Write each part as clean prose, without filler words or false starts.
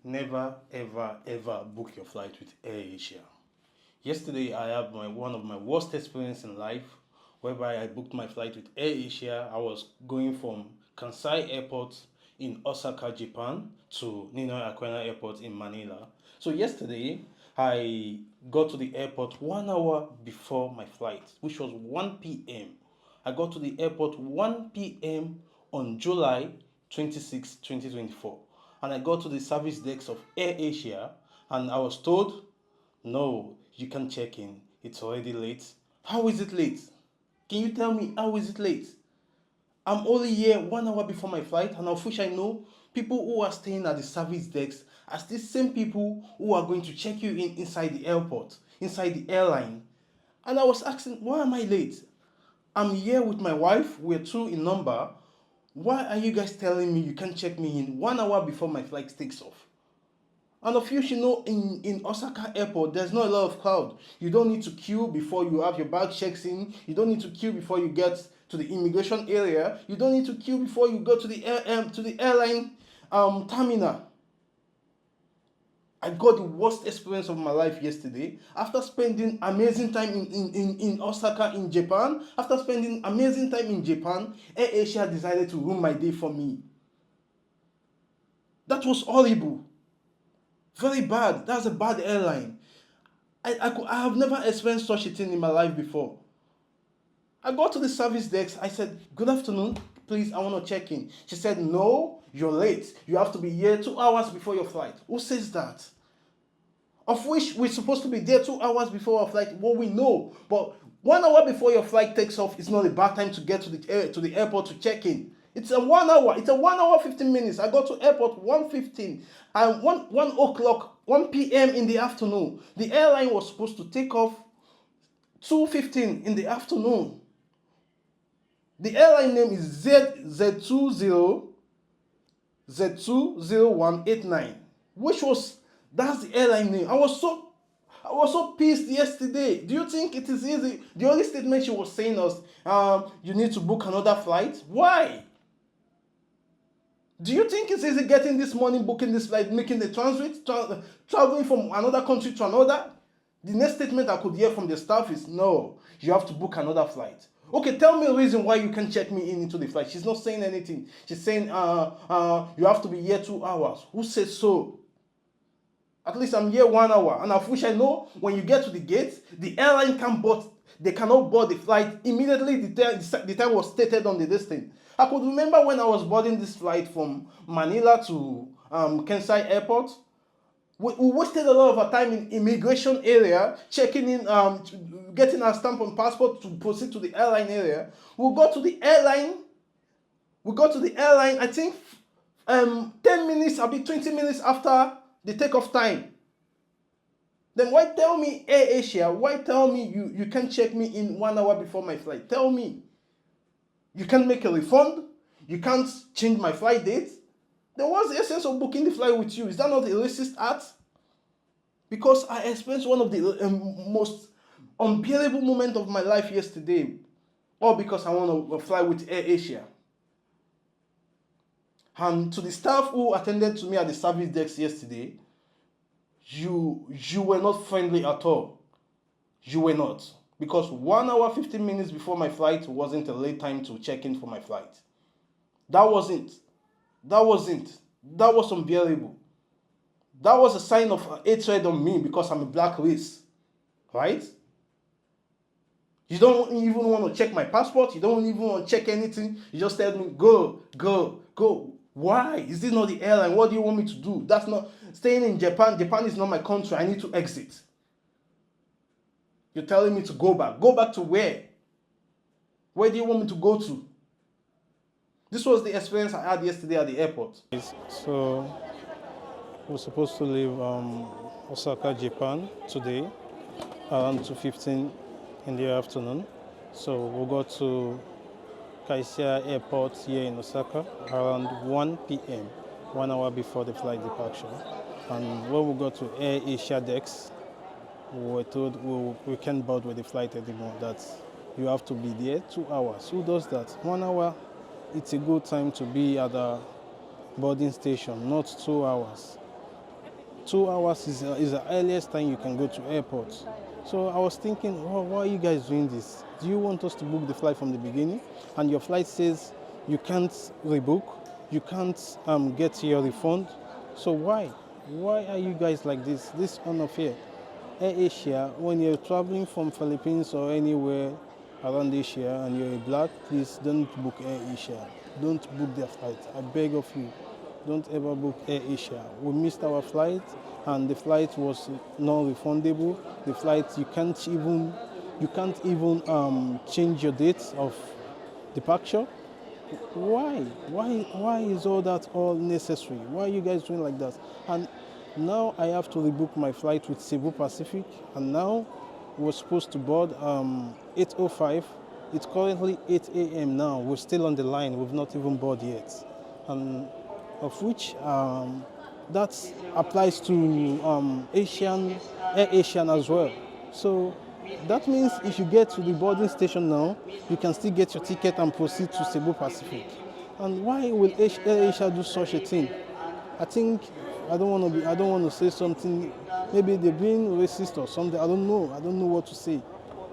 Never, ever, ever book your flight with AirAsia. Yesterday, I had one of my worst experience in life, whereby I booked my flight with AirAsia. I was going from Kansai Airport in Osaka, Japan, to Ninoy Aquina Airport in Manila. So yesterday, I got to the airport 1 hour before my flight, which was 1 p.m. I got to the airport 1 p.m. on July 26, 2024. And I got to the service desk of AirAsia and I was told, no, you can't check in. It's already late. How is it late? Can you tell me how is it late? I'm only here 1 hour before my flight, and of which I know people who are staying at the service desk are the same people who are going to check you in inside the airport, inside the airline. And I was asking, why am I late? I'm here with my wife. We're two in number. Why are you guys telling me you can't check me in 1 hour before my flight takes off? And of you should know, in Osaka Airport, there's not a lot of crowd. You don't need to queue before you have your bag checks in. You don't need to queue before you get to the immigration area. You don't need to queue before you go to the airline terminal. I got the worst experience of my life yesterday. After spending amazing time in Osaka, in Japan, AirAsia decided to ruin my day for me. That was horrible. Very bad. That's a bad airline. I have never experienced such a thing in my life before. I got to the service desk. I said, good afternoon. Please, I want to check in. She said, no, you're late. You have to be here 2 hours before your flight. Who says that? Of which we're supposed to be there 2 hours before our flight. Well, we know. But 1 hour before your flight takes off is not a bad time to get to the airport to check in. It's a 1 hour. It's a 1 hour 15 minutes. I got to airport 1:15 and 1 o'clock, 1 p.m. in the afternoon. The airline was supposed to take off 2:15 in the afternoon. The airline name is Z20189, that's the airline name. I was so pissed yesterday. Do you think it is easy? The only statement she was saying was, you need to book another flight. Why? Do you think it's easy getting this money, booking this flight, making the transit, traveling from another country to another? The next statement I could hear from the staff is, no, you have to book another flight. Okay, tell me a reason why you can check me in into the flight. She's not saying anything. She's saying, you have to be here 2 hours. Who says so? At least I'm here 1 hour. And of which I know when you get to the gate, the airline cannot board the flight immediately. The time was stated on the listing. I could remember when I was boarding this flight from Manila to Kansai Airport. We wasted a lot of our time in immigration area, checking in, getting our stamp on passport to proceed to the airline area. We got to the airline, I think 10 minutes, 20 minutes after the takeoff time. Then why tell me, AirAsia, why tell me you can't check me in 1 hour before my flight? Tell me. You can't make a refund? You can't change my flight date? Then what's the essence of booking the flight with you? Is that not a racist act? Because I experienced one of the most unbearable moments of my life yesterday. All because I want to fly with AirAsia. And to the staff who attended to me at the service desk yesterday, you were not friendly at all. You were not. Because 1 hour 15 minutes before my flight wasn't a late time to check in for my flight. That wasn't. That was unbearable. That was a sign of hatred on me because I'm a black race. Right? You don't even want to check my passport. You don't even want to check anything. You just tell me, go, go, go. Why? Is this not the airline? What do you want me to do? That's not... Staying in Japan. Japan is not my country. I need to exit. You're telling me to go back. Go back to where? Where do you want me to go to? This was the experience I had yesterday at the airport. So, we're supposed to leave Osaka, Japan today around 2:15 in the afternoon. So, we'll go to Kansai Airport here in Osaka around 1 p.m., 1 hour before the flight departure. And when we go to AirAsia decks, we were told we can't board with the flight anymore, that you have to be there 2 hours. Who does that? 1 hour, it's a good time to be at the boarding station, not 2 hours. 2 hours is the earliest time you can go to airport. So I was thinking, why are you guys doing this? Do you want us to book the flight from the beginning? And your flight says you can't rebook, you can't get your refund. So why? Why are you guys like this? This is unfair. AirAsia, when you're traveling from Philippines or anywhere around Asia and you're a black, please don't book AirAsia. Don't book their flight. I beg of you. Don't ever book AirAsia. We missed our flight and the flight was non-refundable. The flight, you can't even change your date of departure. Why is all that all necessary? Why are you guys doing like that? And now I have to rebook my flight with Cebu Pacific, and now we're supposed to board 8:05. It's currently 8 a.m. now. We're still on the line. We've not even boarded yet, and of which that applies to AirAsian as well. So that means if you get to the boarding station now, you can still get your ticket and proceed to Cebu Pacific. And why will AirAsia do such a thing? I think I don't want to say something. Maybe they're being racist or something. I don't know. I don't know what to say.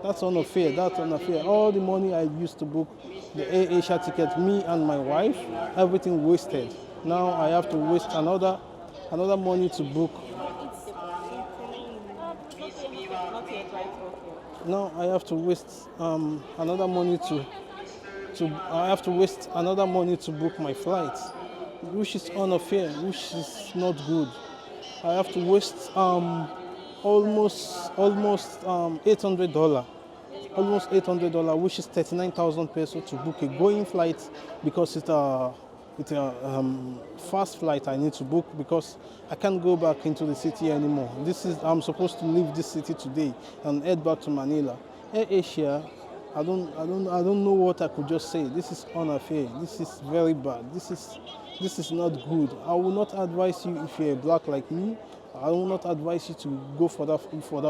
That's unfair. That's unfair. All the money I used to book the AirAsia ticket, me and my wife, everything wasted. Now I have to waste another money to book. Now I have to waste another money to book my flight, which is unfair, which is not good. I have to waste almost $800, which is 39,000 pesos to book a going flight because it's a fast flight I need to book because I can't go back into the city anymore. I'm supposed to leave this city today and head back to Manila. AirAsia, I don't know what I could just say. This is unfair. This is very bad. This is not good. I will not advise you if you're black like me. I will not advise you to go for that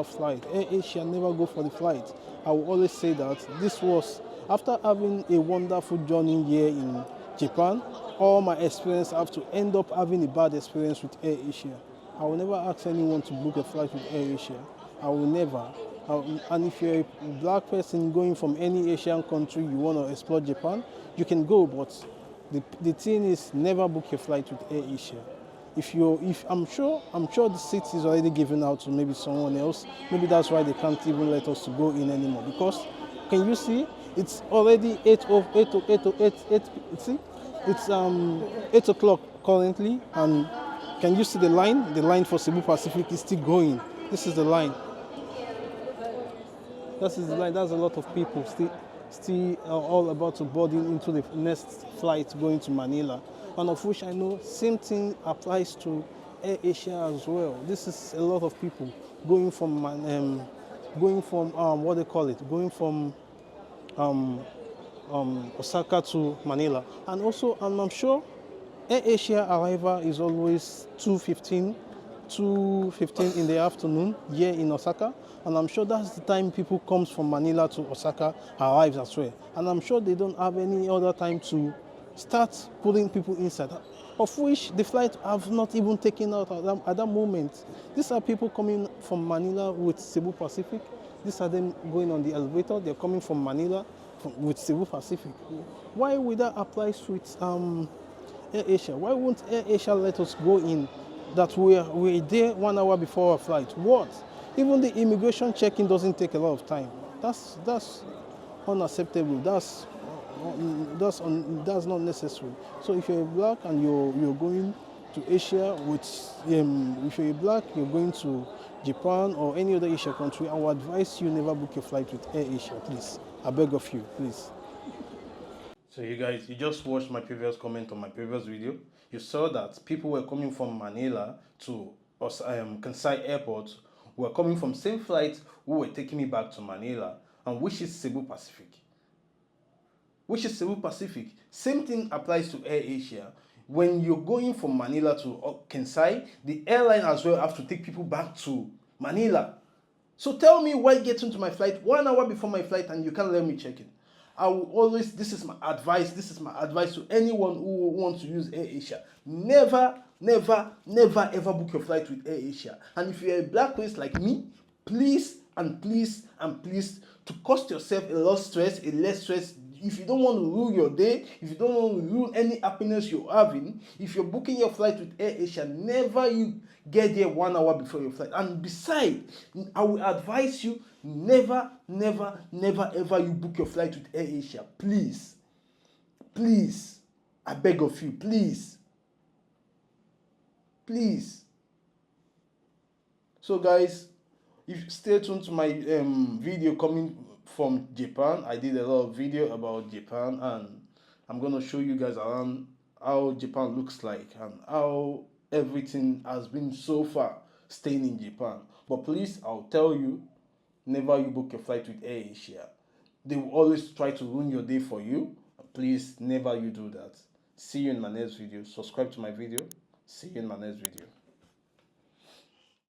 flight. AirAsia, never go for the flight. I will always say that this was after having a wonderful journey here in Japan. All my experience have to end up having a bad experience with AirAsia. I will never ask anyone to book a flight with AirAsia. I will never. And if you're a black person going from any Asian country, you want to explore Japan, you can go, but the thing is never book your flight with AirAsia. I'm sure the seat is already given out to maybe someone else. Maybe that's why they can't even let us to go in anymore. Because can you see? It's already 8 see? It's 8 o'clock currently, and can you see the line? The line for Cebu Pacific is still going. This is the line. This is the line. That's a lot of people still all about to board into the next flight going to Manila. And of which I know same thing applies to AirAsia as well. This is a lot of people going from what they call it, going from Osaka to Manila. And also, I'm sure AirAsia arrival is always 2:15 in the afternoon here in Osaka. And I'm sure that's the time people comes from Manila to Osaka arrives as well. And I'm sure they don't have any other time to start putting people inside, of which the flight have not even taken out at that moment. These are people coming from Manila with Cebu Pacific. These are them going on the elevator. They're coming from Manila with Cebu Pacific. Why would that apply with AirAsia? Why won't AirAsia let us go in? That we're there 1 hour before our flight. What? Even the immigration check-in doesn't take a lot of time. That's unacceptable. That's not necessary. So if you're black and you're going to Asia if you're black, you're going to Japan or any other Asian country, I would advise you never book your flight with AirAsia, please. I beg of you, please. So you guys, you just watched my previous comment on my previous video. You saw that people were coming from Manila to Kansai Airport, were coming from same flight who were taking me back to Manila, and which is Cebu Pacific. Same thing applies to AirAsia. When you're going from Manila to Kansai, the airline as well have to take people back to Manila. So tell me why get into my flight 1 hour before my flight and you can't let me check in. I will always, this is my advice to anyone who wants to use AirAsia. Never never ever book your flight with AirAsia. And if you're a blacklist like me, please and please and please, to cost yourself a lot stress, a less stress, if you don't want to ruin your day, if you don't want to ruin any happiness you're having, if you're booking your flight with AirAsia, never you get there 1 hour before your flight. And besides, I will advise you, never ever you book your flight with AirAsia. Please, I beg of you, please. So guys, if stay tuned to my video coming from Japan. I did a lot of video about Japan, and I'm gonna show you guys around how Japan looks like and how everything has been so far staying in Japan. But please, I'll tell you, never you book your flight with AirAsia. They will always try to ruin your day for you. Please, never you do that. See you in my next video. Subscribe to my video. See you in my next video.